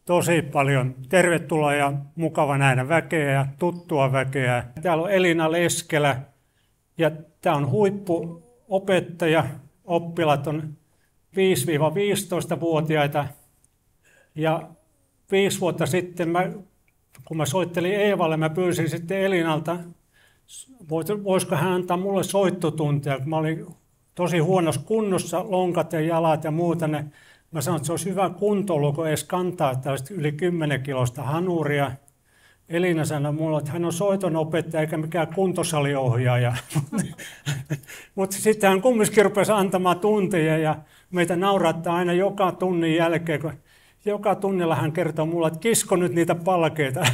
Tosi paljon. Tervetuloa ja mukava nähdä väkeä ja tuttua väkeä. Täällä on Elina Leskelä ja tämä on huippuopettaja. Oppilaat on 5-15-vuotiaita ja 5 vuotta sitten, kun mä soittelin Eevalle, mä pyysin sitten Elinalta, voisiko hän antaa mulle soittotuntia, kun mä olin tosi huonossa kunnossa, lonkat ja jalat ja muuta. Mä sanoin, että se olisi hyvä kuntoilu, kun edes kantaa tällaista yli 10 kilosta hanuria. Elina sanoi mulle, että hän on soitonopettaja eikä mikään kuntosaliohjaaja. Mutta sitten hän kumminkin rupesi antamaan tunteja ja meitä naurattaa aina joka tunnin jälkeen, kun joka tunnilla hän kertoo mulle, että kisko nyt niitä palkeita.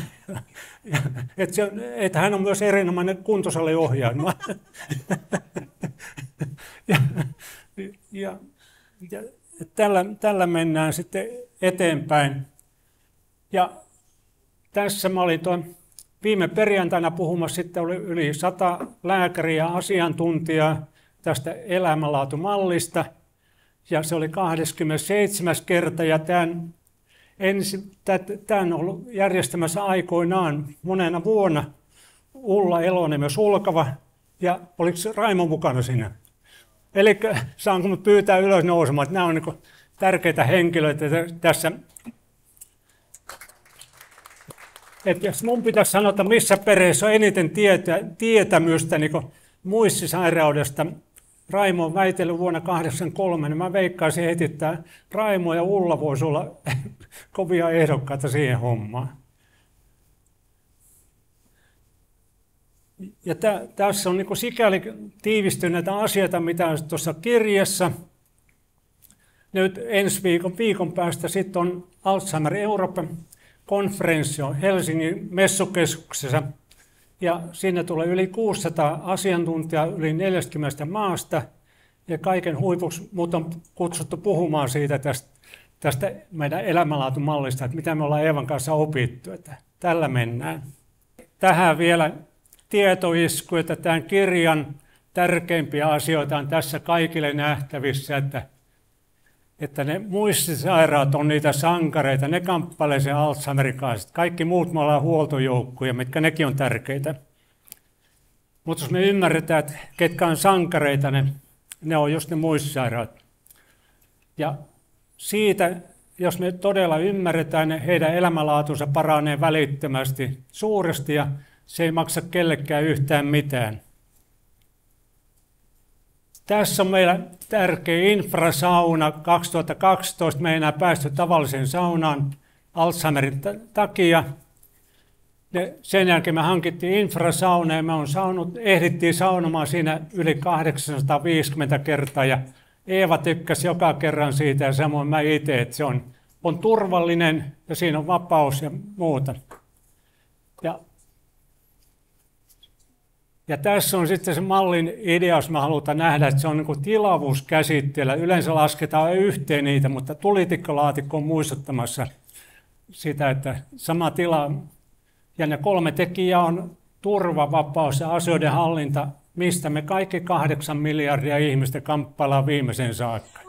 Että hän on myös erinomainen kuntosaliohjaaja. ja tällä mennään sitten eteenpäin. Ja tässä mä olin viime perjantaina puhumassa, sitten oli yli 100 lääkäriä ja asiantuntijaa tästä elämänlaatumallista. Ja se oli 27. kerta ja tämän on ollut järjestämässä aikoinaan monena vuonna Ulla Elonen ja Sulkava. Ja oliko Raimo mukana siinä? Eli saanko pyytää ylös nousemaan, että nämä on niin tärkeitä henkilöitä tässä. Että jos mun pitäisi sanoa, että missä perheessä on eniten tietämystä niin muistisairaudesta, Raimo on väitellyt vuonna 1983, niin mä veikkaisin heti, että Raimo ja Ulla voisi olla kovia ehdokkaita siihen hommaan. Ja tässä on niin sikäli tiivistyneitä asioita, mitä on tuossa kirjassa. Nyt ensi viikon päästä sitten on Alzheimer Euroopan konferenssi on Helsingin messukeskuksessa. Ja sinne tulee yli 600 asiantuntijaa yli 40 maasta. Ja kaiken huipuksi mut on kutsuttu puhumaan siitä tästä meidän elämänlaatumallista, että mitä me ollaan Eevan kanssa opittu. Että tällä mennään. Tähän vielä tietoisku, että tämän kirjan tärkeimpiä asioita on tässä kaikille nähtävissä, että ne muistisairaat on niitä sankareita, ne kamppailee sen Alzheimerin kanssa. Kaikki muut me ollaan huoltojoukkoja, mitkä nekin on tärkeitä. Mutta jos me ymmärretään, että ketkä on sankareita, ne on just ne muistisairaat. Ja siitä, jos me todella ymmärretään, niin heidän elämänlaatunsa paranee välittömästi suuresti ja se ei maksa kellekään yhtään mitään. Tässä on meillä tärkeä infrasauna. 2012 me ei enää päästy tavalliseen saunaan Alzheimerin takia. Ja sen jälkeen me hankittiin infrasauna ja me ehdittiin saunomaan siinä yli 850 kertaa. Ja Eeva tykkäsi joka kerran siitä ja samoin mä itse, että se on turvallinen ja siinä on vapaus ja muuta. Ja tässä on sitten se mallin idea, jos me halutaan nähdä, että se on niin tilavuuskäsitteellä. Yleensä lasketaan yhteen niitä, mutta tulitikkolaatikko on muistuttamassa sitä, että sama tila. Ja ne 3 tekijää on turva, vapaus ja asioiden hallinta, mistä me kaikki 8 miljardia ihmistä kamppaillaan viimeisen saakka.